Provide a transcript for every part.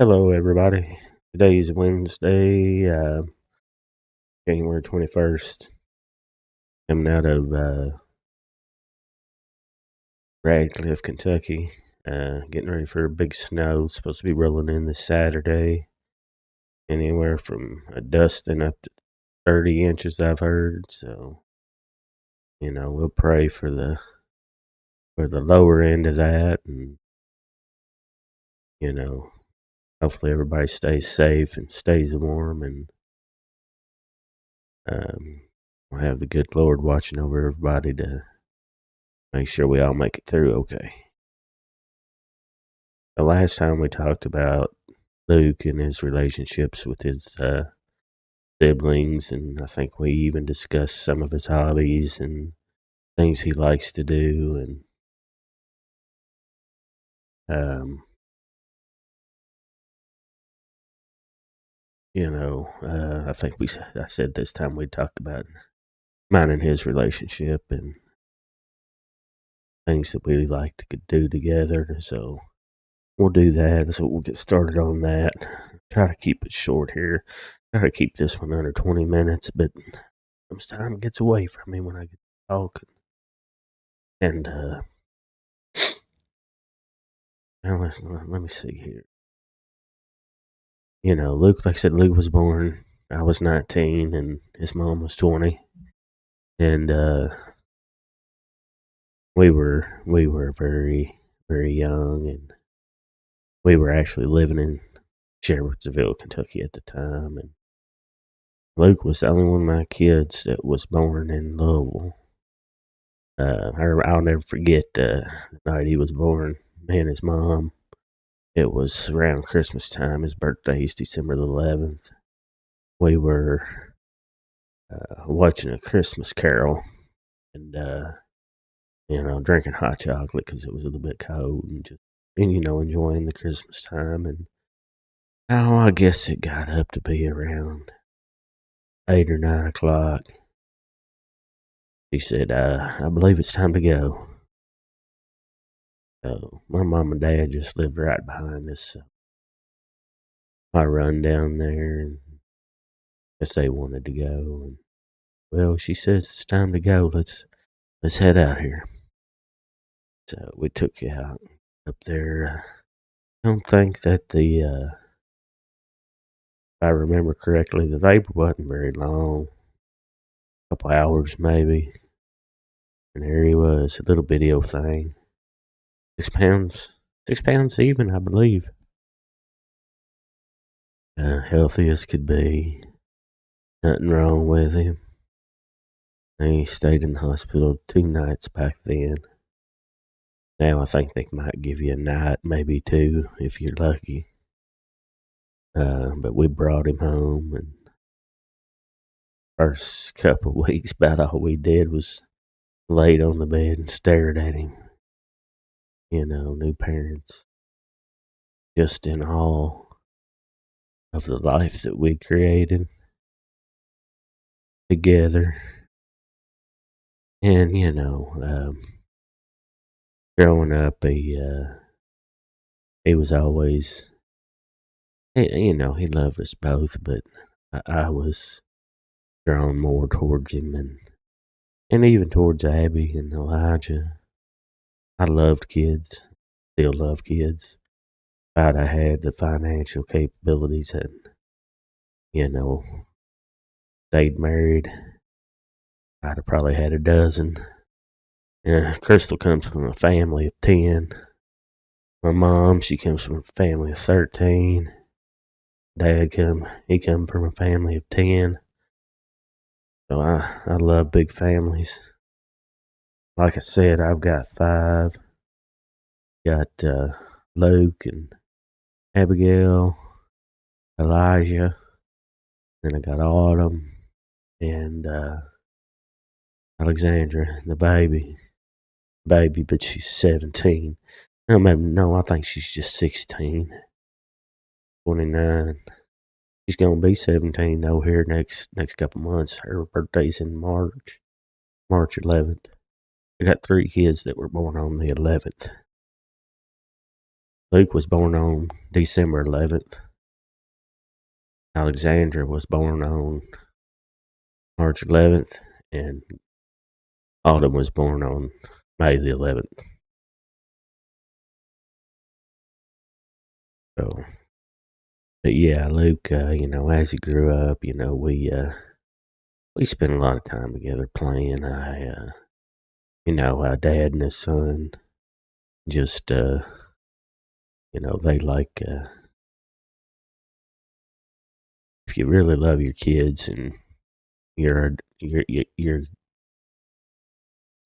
Hello, everybody. Today is Wednesday, January 21st. Coming out of Radcliffe, Kentucky. Getting ready for a big snow. It's supposed to be rolling in this Saturday. Anywhere from a dusting up to 30 inches, I've heard. So, we'll pray for the lower end of that. And, you know, hopefully everybody stays safe and stays warm. And we'll have the good Lord watching over everybody to make sure we all make it through okay. The last time we talked about Luke and his relationships with his siblings, and I think we even discussed some of his hobbies and things he likes to do. And, I think I said this time we talked about mine and his relationship and things that we like to do together. So we'll do that. So we'll get started on that. Try to keep it short here. Try to keep this one under 20 minutes, but sometimes time gets away from me when I get to talk. And now let me see here. Luke, like I said, Luke was born. I was 19, and his mom was 20, and we were very very young, and we were actually living in Shepherdsville, Kentucky at the time, and Luke was the only one of my kids that was born in Louisville. I'll never forget the night he was born. Me and his mom. It was around Christmas time. His birthday is December the 11th. We were watching A Christmas Carol and, drinking hot chocolate because it was a little bit cold and enjoying the Christmas time. And I guess it got up to be around 8 or 9 o'clock. He said, I believe it's time to go. So my mom and dad just lived right behind us. So I run down there and guess they wanted to go. And well, she says it's time to go. Let's head out here. So we took you out up there. I don't think that if I remember correctly, the labor wasn't very long. A couple hours maybe. And there he was, a little bitty old thing. 6 pounds. 6 pounds even, I believe. Healthy as could be. Nothing wrong with him. He stayed in the hospital 2 nights back then. Now I think they might give you a night, maybe 2, if you're lucky. But we brought him home, and first couple of weeks, about all we did was laid on the bed and stared at him. New parents, just in awe of the life that we created together. And, growing up, he was always, he loved us both, but I was drawn more towards him and even towards Abby and Elijah. I loved kids, still love kids. If I'd had the financial capabilities and, stayed married, I'd have probably had a dozen. Crystal comes from a family of 10. My mom, she comes from a family of 13. Dad he come from a family of 10. So I love big families. Like I said, I've got 5. Got Luke and Abigail, Elijah, then I got Autumn and Alexandra, the baby, but she's 17. No, I think she's just 16, 29. She's gonna be 17 though here next couple months. Her birthday's in March 11th. I got 3 kids that were born on the 11th. Luke was born on December 11th. Alexandra was born on March 11th, and Autumn was born on May the 11th. So, but yeah, Luke, as he grew up, we spent a lot of time together playing. Our dad and his son just, they like, if you really love your kids and you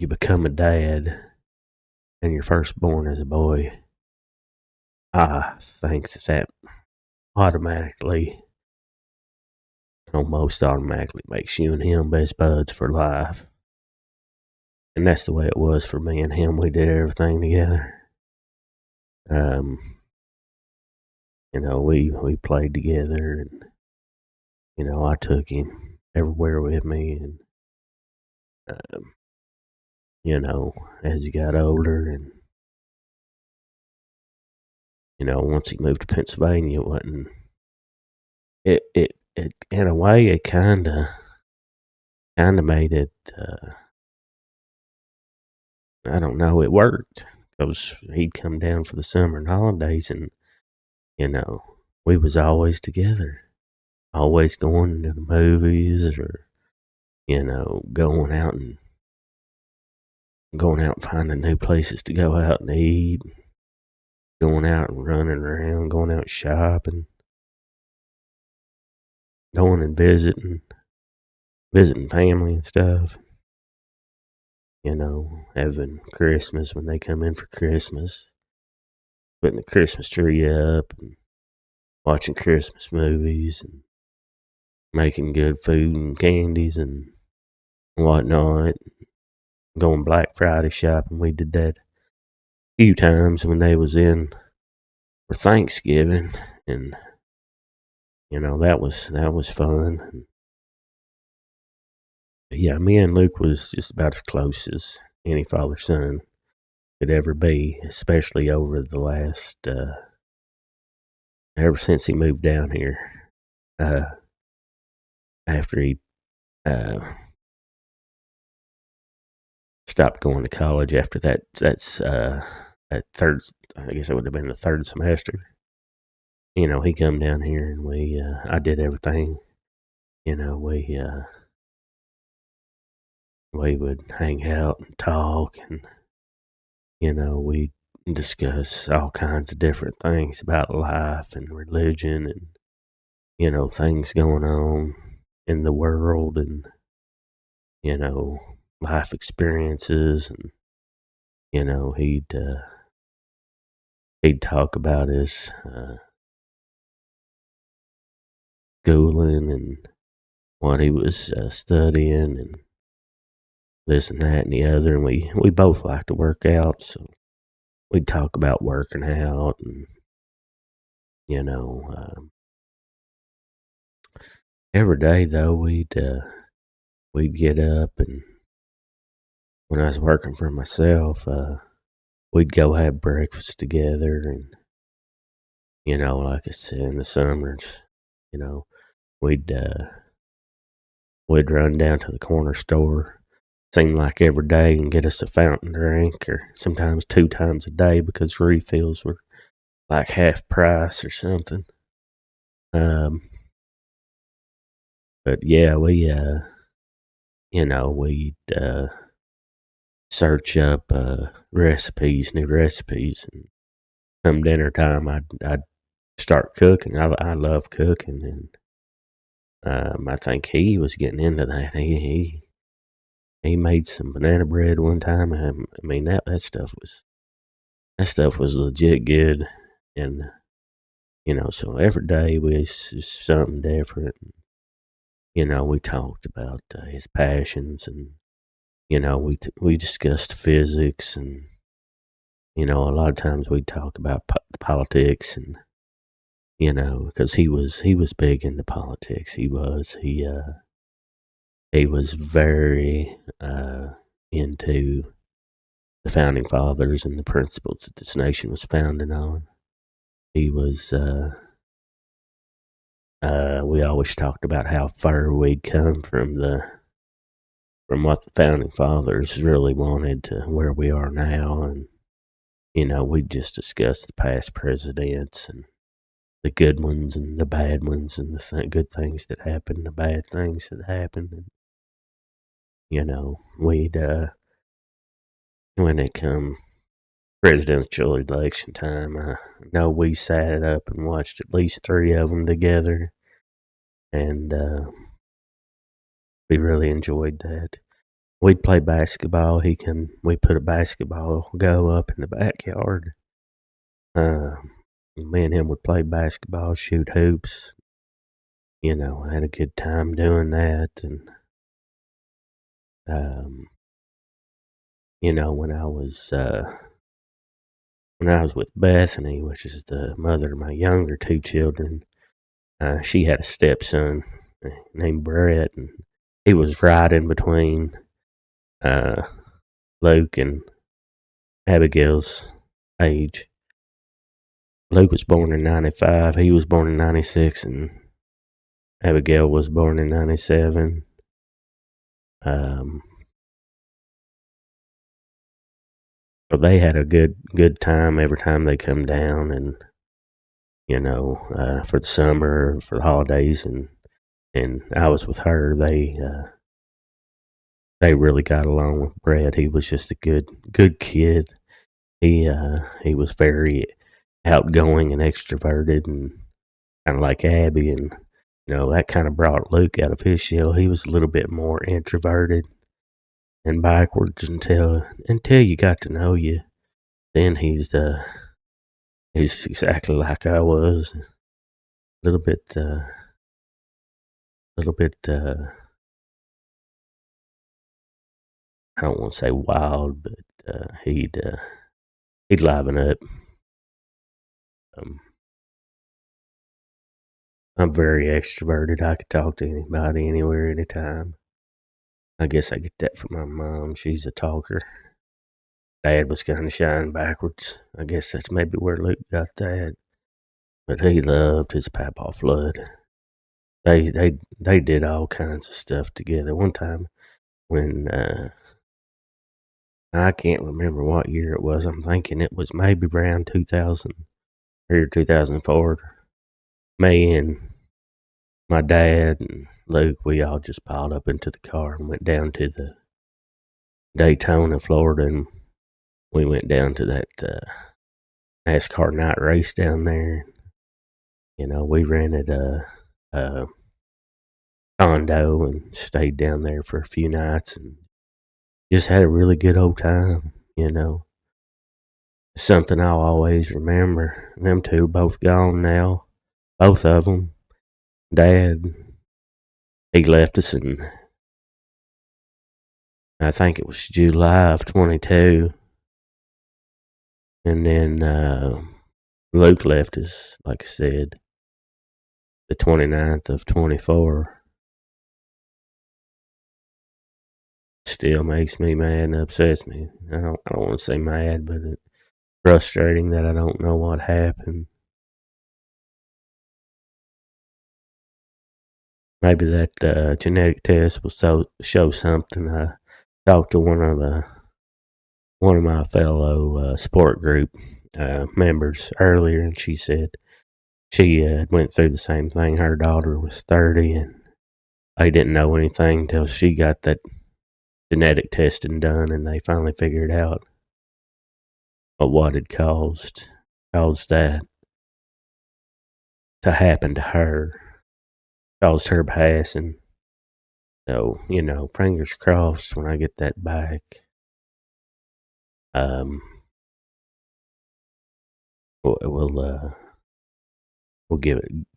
become a dad and your firstborn is a boy, I think that automatically, almost automatically makes you and him best buds for life. And that's the way it was for me and him. We did everything together. We played together, and I took him everywhere with me, and as he got older, and once he moved to Pennsylvania, it wasn't. It in a way it kind of made it. I don't know. It worked because he'd come down for the summer and holidays, and we was always together, always going to the movies, or going out and finding new places to go out and eat, going out and running around, going out shopping, going and visiting family and stuff. Having Christmas when they come in for Christmas, putting the Christmas tree up, and watching Christmas movies, and making good food and candies and whatnot. Going Black Friday shopping. We did that a few times when they was in for Thanksgiving, and that was fun. But yeah, me and Luke was just about as close as any father son could ever be, especially over the last ever since he moved down here. After he stopped going to college after that third, I guess it would have been the third semester. He come down here, and I did everything. We would hang out and talk, and we discuss all kinds of different things about life and religion, and things going on in the world, and life experiences, and he'd talk about his schooling and what he was studying, and this and that and the other. And we both like to work out, so we'd talk about working out, and every day though we'd get up, and when I was working for myself, we'd go have breakfast together, and like I said, in the summers, we'd run down to the corner store, seemed like every day, and get us a fountain drink, or sometimes 2 times a day because refills were like half price or something. But yeah, we'd search up new recipes, and come dinner time, I'd start cooking. I love cooking, and I think he was getting into that. He made some banana bread one time. I mean that stuff was legit good, and so every day was something different. We talked about his passions, and we discussed physics, and a lot of times we'd talk about politics, and because he was big into politics. He was very into the founding fathers and the principles that this nation was founded on. he was, we always talked about how far we'd come from what the founding fathers really wanted to where we are now. And, we just discussed the past presidents and the good ones and the bad ones and the good things that happened, the bad things that happened. And, we'd, when it come presidential election time, I know we sat up and watched at least 3 of them together. And, we really enjoyed that. We'd play basketball. We put a basketball go up in the backyard. Me and him would play basketball, shoot hoops. I had a good time doing that. And, when I was with Bethany, which is the mother of my younger 2 children, she had a stepson named Brett, and he was right in between Luke and Abigail's age. Luke was born in 95, he was born in 96, and Abigail was born in 97. But they had a good time every time they come down, and for the summer, for the holidays, and I was with her. They really got along with Brad. He was just a good kid. He was very outgoing and extroverted, and kind of like Abby, and that kind of brought Luke out of his shell. He was a little bit more introverted and backwards until you got to know you. Then he's exactly like I was, a little bit. I don't want to say wild, but he'd liven up. I'm very extroverted. I could talk to anybody, anywhere, anytime. I guess I get that from my mom. She's a talker. Dad was kind of shying backwards. I guess that's maybe where Luke got that. But he loved his Papa Flood. They did all kinds of stuff together. One time when I can't remember what year it was. I'm thinking it was maybe around 2003 or 2004. Me and my dad and Luke, we all just piled up into the car and went down to the Daytona, Florida, and we went down to that NASCAR night race down there. We rented a condo and stayed down there for a few nights and just had a really good old time. Something I'll always remember. Them two both gone now, both of them. Dad, he left us in, I think it was July of 22. And then Luke left us, like I said, the 29th of 24. Still makes me mad and upsets me. I don't want to say mad, but it's frustrating that I don't know what happened. Maybe that genetic test will show something. I talked to one of my fellow sport group members earlier, and she said she went through the same thing. Her daughter was 30, and they didn't know anything until she got that genetic testing done, and they finally figured out what had caused that to happen to her, caused her passing. So, fingers crossed when I get that back. We'll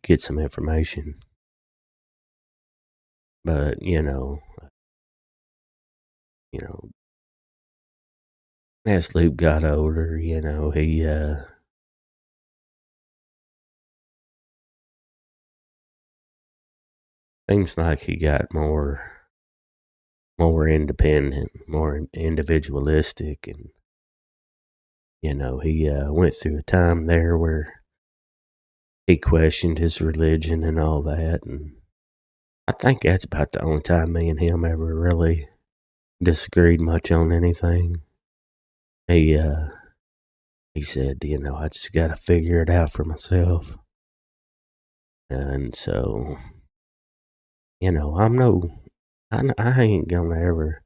get some information. But, as Luke got older, he seems like he got more independent, more individualistic, and he went through a time there where he questioned his religion and all that, and I think that's about the only time me and him ever really disagreed much on anything. He uh he said, I just got to figure it out for myself. And so, I'm I ain't gonna ever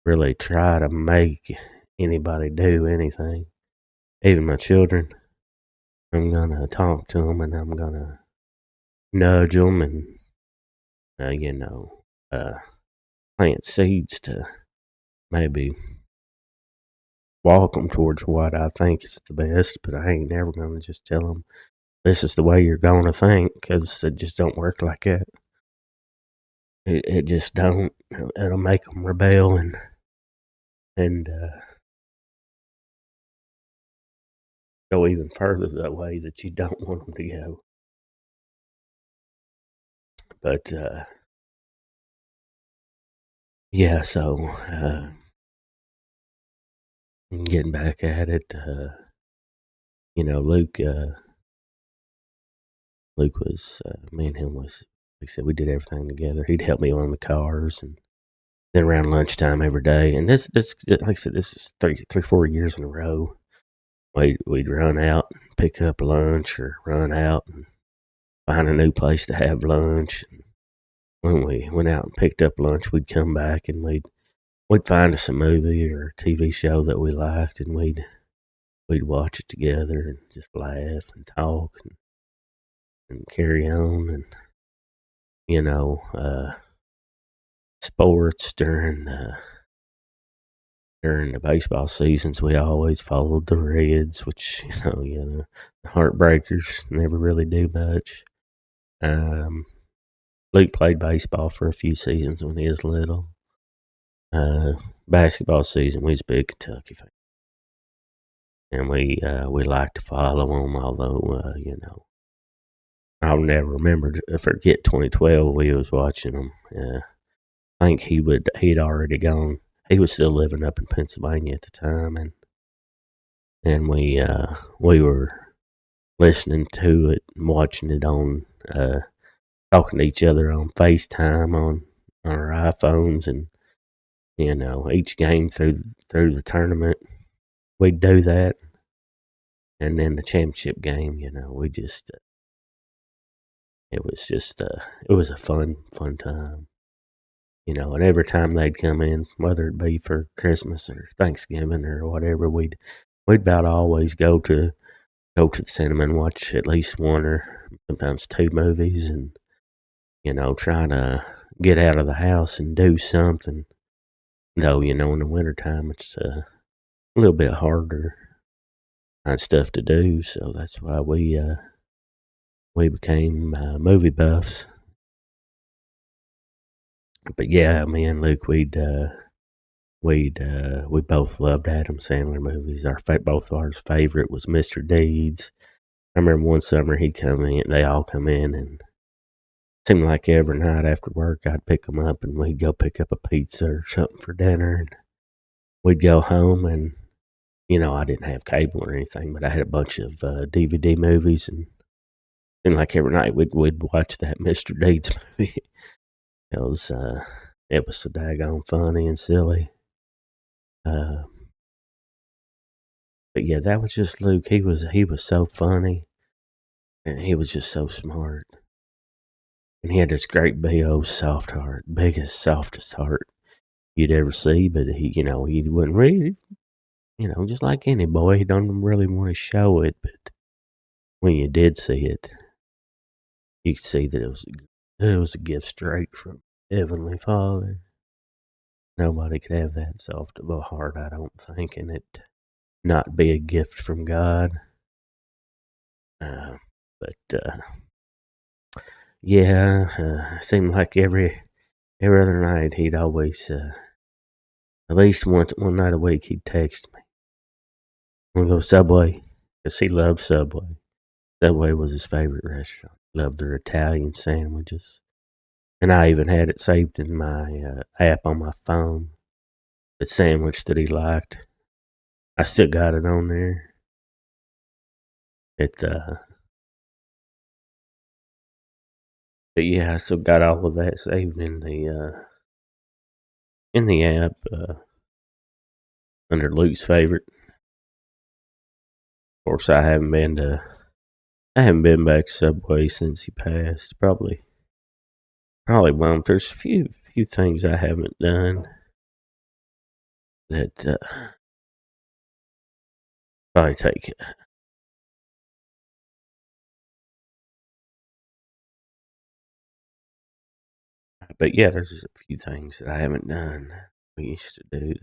really try to make anybody do anything, even my children. I'm gonna talk to them and I'm gonna nudge them and, uh, you know, uh, plant seeds to maybe walk them towards what I think is the best, but I ain't never gonna just tell them this is the way you're gonna think, because it just don't work like that. It just don't. It'll make them rebel and go even further that way that you don't want them to go. But yeah, so getting back at it, Luke. Luke was me and him was, like I said, we did everything together. He'd help me on the cars, and then around lunchtime every day. And this, like I said, this is 4 years in a row. We'd run out, pick up lunch, or run out and find a new place to have lunch. And when we went out and picked up lunch, we'd come back and we'd find us a movie or a TV show that we liked, and we'd watch it together and just laugh and talk and carry on. And you know, sports during the baseball seasons, we always followed the Reds, which the Heartbreakers never really do much. Um, Luke played baseball for a few seasons when he was little. Basketball season, we was a big Kentucky fan, and we like to follow them. Although I'll never forget 2012. We was watching them. I think he'd already gone. He was still living up in Pennsylvania at the time, and we were listening to it and watching it on, talking to each other on FaceTime on our iPhones, and each game through the tournament, we'd do that, and then the championship game, we just it was a fun time. And every time they'd come in, whether it be for Christmas or Thanksgiving or whatever, we'd about always go to the cinema and watch at least one or sometimes two movies, and trying to get out of the house and do something. Though in the wintertime it's a little bit harder find stuff to do, so that's why we became movie buffs. But yeah, me and Luke, we both loved Adam Sandler movies. Both of ours favorite was Mr. Deeds. I remember one summer he'd come in, they all come in, and it seemed like every night after work I'd pick them up and we'd go pick up a pizza or something for dinner, and we'd go home, and I didn't have cable or anything, but I had a bunch of DVD movies, and it seemed like every night we'd watch that Mr. Deeds movie. It was so daggone funny and silly. Uh, but yeah, that was just Luke. He was so funny, and he was just so smart. And he had this great big old soft heart, biggest, softest heart you'd ever see. But he wouldn't really, just like any boy, he don't really want to show it. But when you did see it, you could see that it was a gift straight from Heavenly Father. Nobody could have that soft of a heart, I don't think, and it not be a gift from God. But yeah, seemed like every other night he'd always, at least one night a week, he'd text me. "Wanna go to Subway?" Because he loved Subway. Subway was his favorite restaurant. Loved their Italian sandwiches. And I even had it saved in my app on my phone. The sandwich that he liked. I still got it on there. It But yeah, I still got all of that saved in the app under Luke's favorite. Of course, I haven't been back to Subway since he passed. Probably won't. There's a few things I haven't done that probably take it. But yeah, there's just a few things that I haven't done. We used to do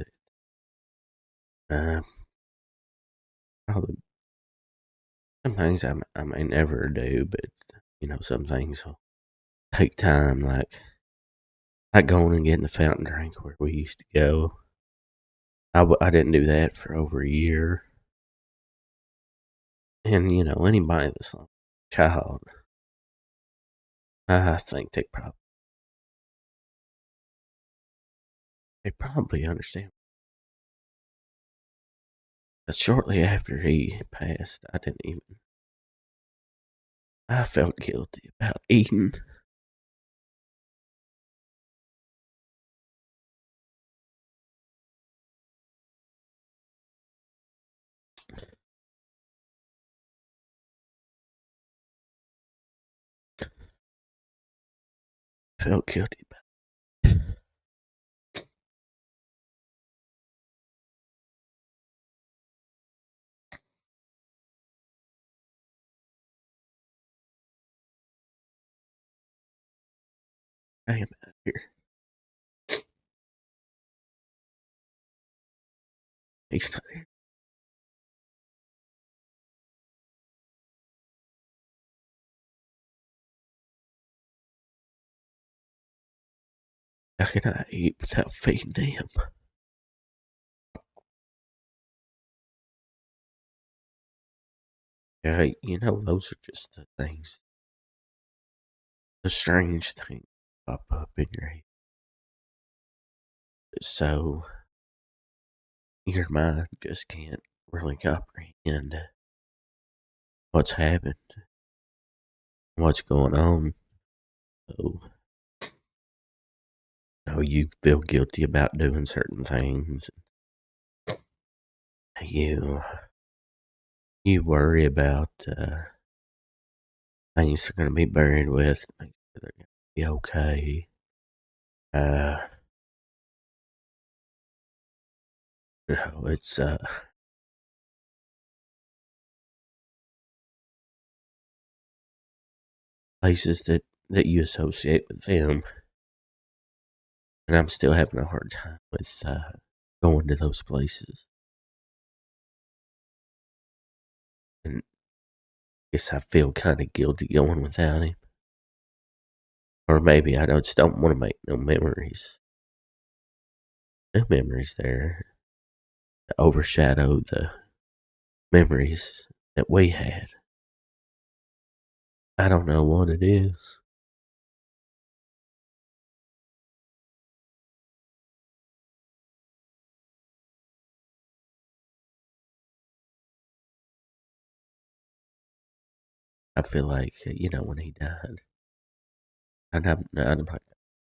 that. Probably some things I may never do, but some things will take time, like going and getting the fountain drink where we used to go. I didn't do that for over a year, and anybody that's like a child, I think they probably understand. But shortly after he passed, I felt guilty about eating. Felt guilty about. I am out here. He's not here. How can I eat without feeding him? Yeah, those are just the things, the strange things pop up in your head. So your mind just can't really comprehend what's happened, what's going on. So you feel guilty about doing certain things. You worry about things they're going to be buried with, make sure they're going to be okay. It's places that you associate with them, and I'm still having a hard time with going to those places. And I guess I feel kind of guilty going without him, or maybe I just don't want to make no memories there to overshadow the memories that we had. I don't know what it is. I feel like when he died, and I'm like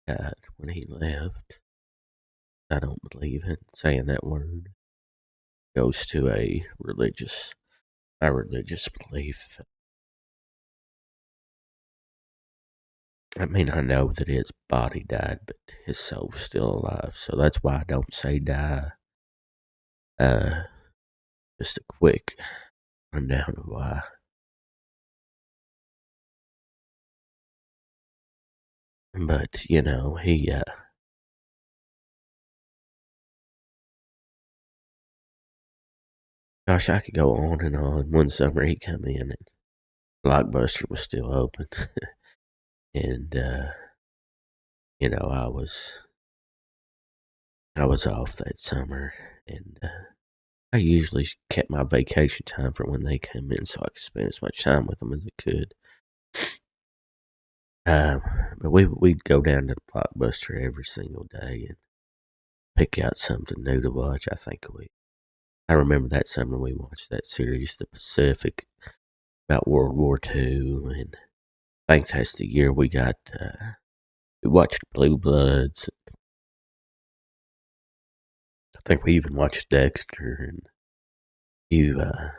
died when he left. I don't believe in saying that word. Goes to my religious belief. I mean, I know that his body died, but his soul's still alive. So that's why I don't say die. Just a quick rundown of why. But he gosh, I could go on and on. One summer he come in and Blockbuster was still open, and I was off that summer, and I usually kept my vacation time for when they come in, so I could spend as much time with them as I could. Um, but we'd go down to the Blockbuster every single day and pick out something new to watch. I remember that summer we watched that series, The Pacific, about World War II, and I think that's the year we watched Blue Bloods. I think we even watched Dexter and few uh,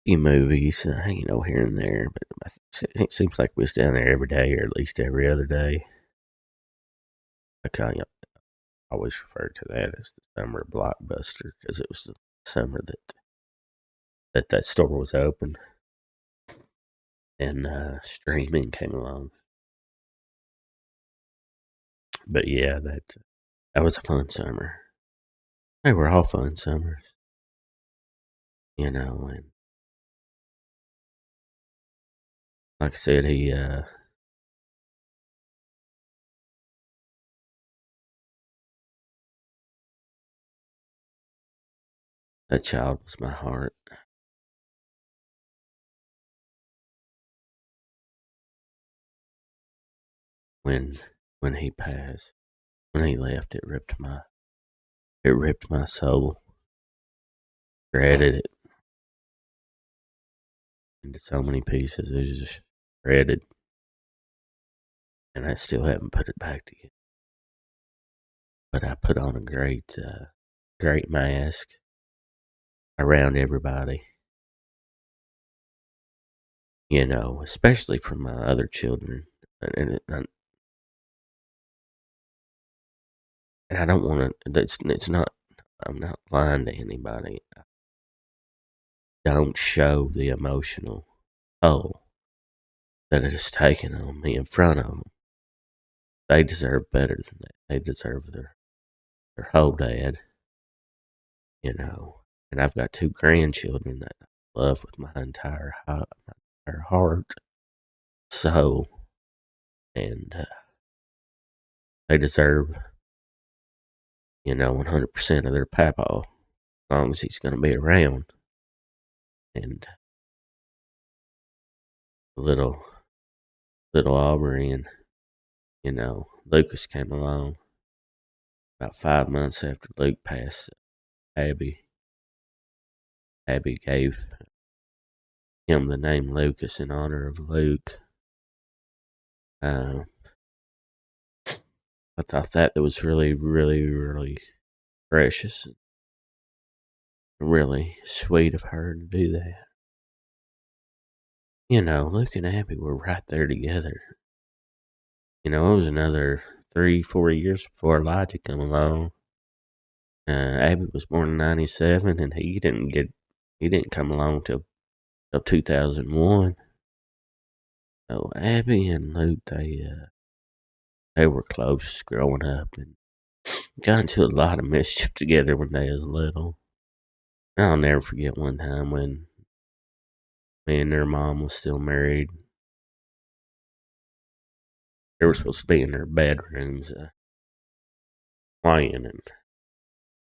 few movies, here and there. But it seems like we was down there every day, or at least every other day. I kind of always refer to that as the summer blockbuster because it was the summer that store was open and streaming came along. But yeah, that was a fun summer. They were all fun summers, and like I said, that child was my heart when when he passed. When he left, it ripped my soul, shredded it into so many pieces. It was just shredded, and I still haven't put it back together. But I put on a great mask around everybody, especially for my other children. And I don't want to. It's not. I'm not lying to anybody. Don't show the emotional toll that it has taken on me in front of them. They deserve better than that. They deserve their whole dad, you know. And I've got two grandchildren that I love with my entire heart, soul, and they deserve, 100% of their papa as long as he's going to be around. And little Aubrey and Lucas came along about 5 months after Luke passed. Abby gave him the name Lucas in honor of Luke. I thought that was really, really, really precious and really sweet of her to do that. Luke and Abby were right there together. It was another 3-4 years before Elijah come along. Abby was born in '97, and he didn't come along till 2001. So Abby and Luke, they were close growing up and got into a lot of mischief together when they was little. And I'll never forget one time when me and their mom was still married. They were supposed to be in their bedrooms playing, and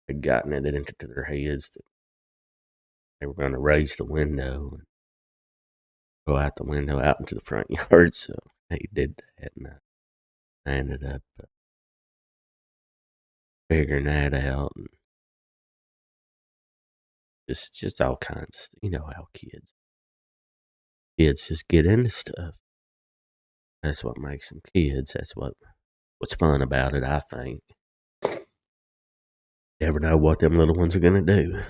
had gotten it into their heads that they were going to raise the window and go out the window out into the front yard. So they did that, and I ended up figuring that out, and just all kinds of stuff. You know how kids just get into stuff. That's what makes them kids. That's what's fun about it, I think. Never know what them little ones are gonna do.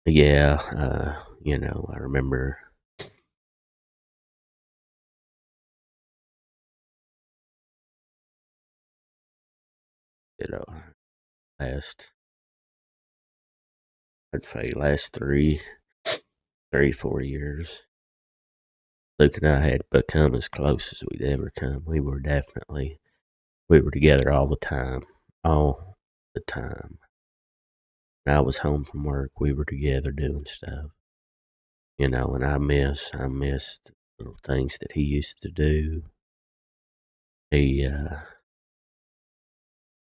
Yeah, I remember you know last I'd say last 4 years. Luke and I had become as close as we'd ever come. We were together all the time. All the time. When I was home from work, we were together doing stuff. And I missed little things that he used to do. He,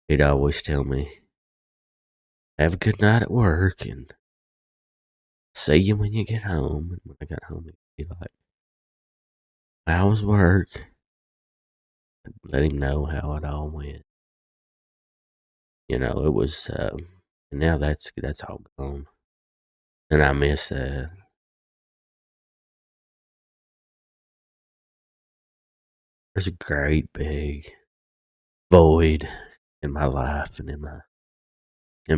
he'd always tell me, have a good night at work and see you when you get home. And when I got home, he'd be like, how was work? I'd let him know how it all went. It was, and now that's all gone. And I miss that. there's a great big void in my life and in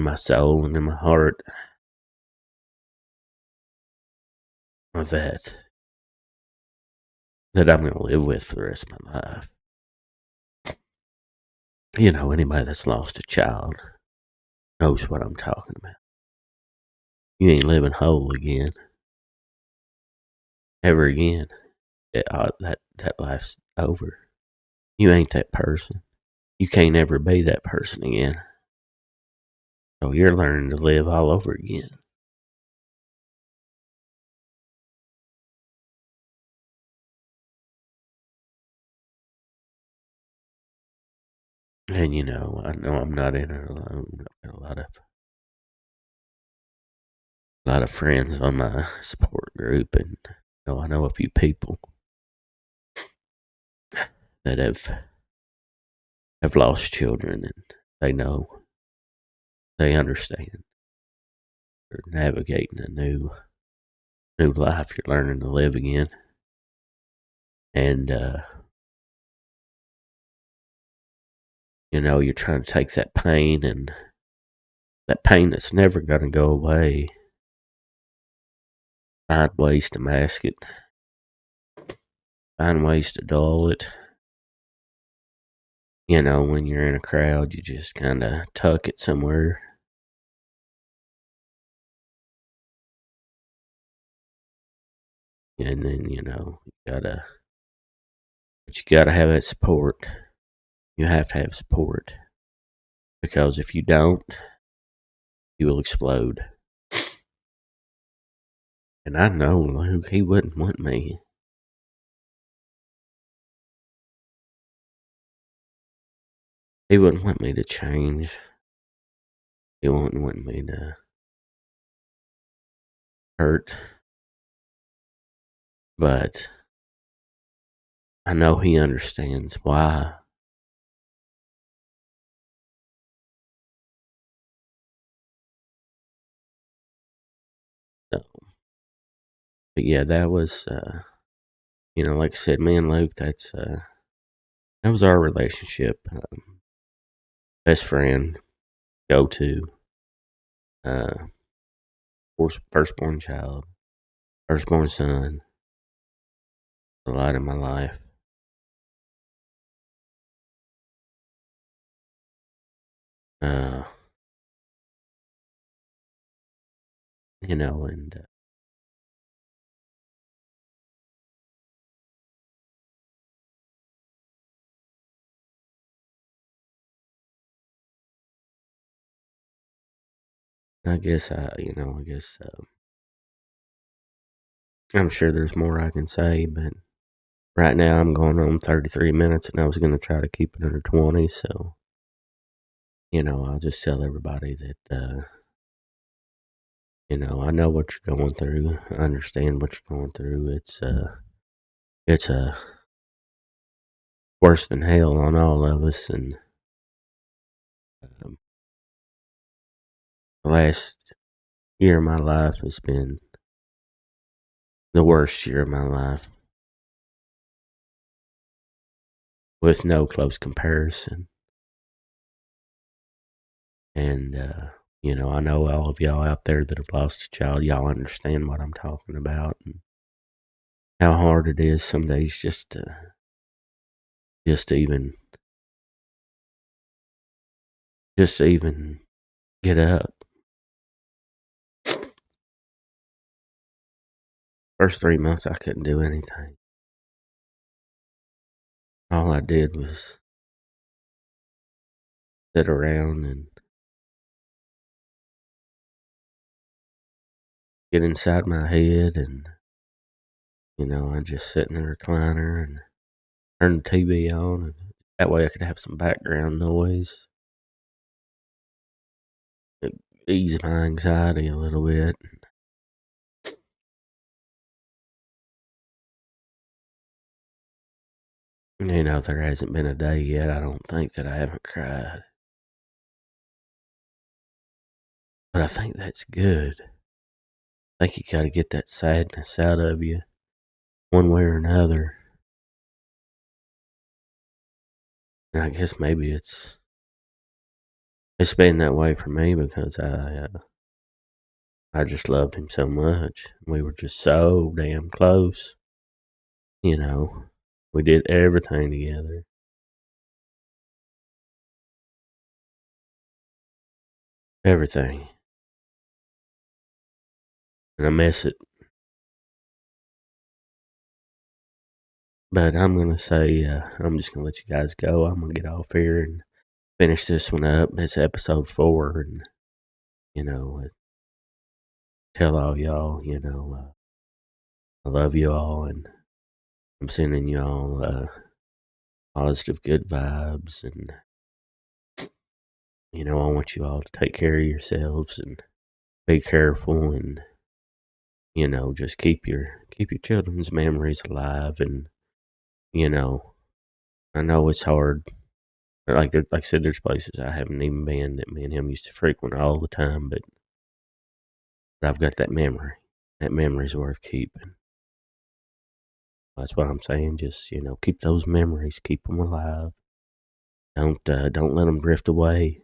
my soul and in my heart that I'm gonna live with for the rest of my life. Anybody that's lost a child knows what I'm talking about. You ain't living whole again, ever again. That life's over. You ain't that person. You can't ever be that person again. So you're learning to live all over again. And I know I'm not in it alone. I've got a lot of friends on my support group, and I know a few people that have lost children, and they know, they understand. You're navigating a new life. You're learning to live again, and you're trying to take that pain and that pain that's never going to go away. Find ways to mask it. Find ways to dull it. When you're in a crowd, you just kind of tuck it somewhere. And then, but you gotta have that support. You have to have support. Because if you don't, you will explode. And I know Luke, he wouldn't want me. He wouldn't want me to change. He wouldn't want me to hurt. But I know he understands why. So, but yeah, that was, like I said, me and Luke, that was our relationship. Best friend, go to, uh, firstborn child, firstborn son, the light of my life. Uh, and I guess I'm sure there's more I can say, but right now I'm going on 33 minutes, and I was going to try to keep it under 20. So, I'll just tell everybody that, I know what you're going through. I understand what you're going through. It's worse than hell on all of us, and um, the last year of my life has been the worst year of my life, with no close comparison. And, I know all of y'all out there that have lost a child, y'all understand what I'm talking about and how hard it is some days just to even get up. First 3 months, I couldn't do anything. All I did was sit around and get inside my head, and I'd just sit in the recliner and turn the TV on, and that way I could have some background noise. It eased my anxiety a little bit. There hasn't been a day yet, I don't think, that I haven't cried. But I think that's good. I think you gotta get that sadness out of you, one way or another. And I guess maybe it's been that way for me because I just loved him so much. We were just so damn close, you know. We did everything together. Everything. And I miss it. But I'm gonna say I'm just gonna let you guys go. I'm gonna get off here and finish this one up. It's episode 4, and you know, tell all y'all, I love you all, and I'm sending you all positive, good vibes, and I want you all to take care of yourselves and be careful, and just keep your children's memories alive, and you know, I know it's hard. Like I said, there's places I haven't even been that me and him used to frequent all the time, but I've got that memory. That memory's worth keeping. That's what I'm saying. Just keep those memories, keep them alive. Don't let them drift away.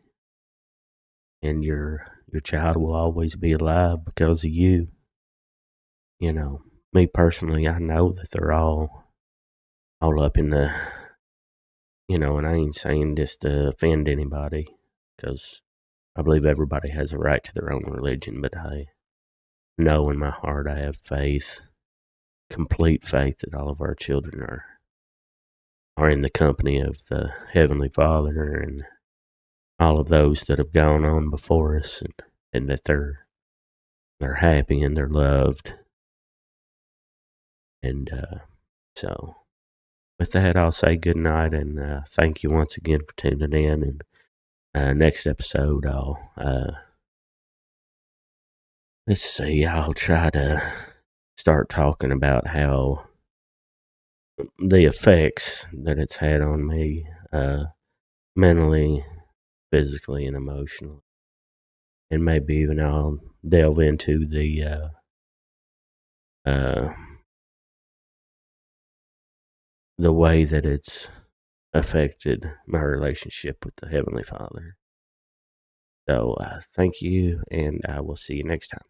And your child will always be alive because of you. Me personally, I know that they're all up in the, and I ain't saying this to offend anybody, because I believe everybody has a right to their own religion, but I know in my heart I have faith, complete faith, that all of our children are in the company of the Heavenly Father and all of those that have gone on before us, and that they're happy and they're loved. And so with that, I'll say good night, and thank you once again for tuning in. And next episode, let's see, I'll try to start talking about how the effects that it's had on me, mentally, physically, and emotionally. And maybe even I'll delve into uh, the way that it's affected my relationship with the Heavenly Father. So thank you, and I will see you next time.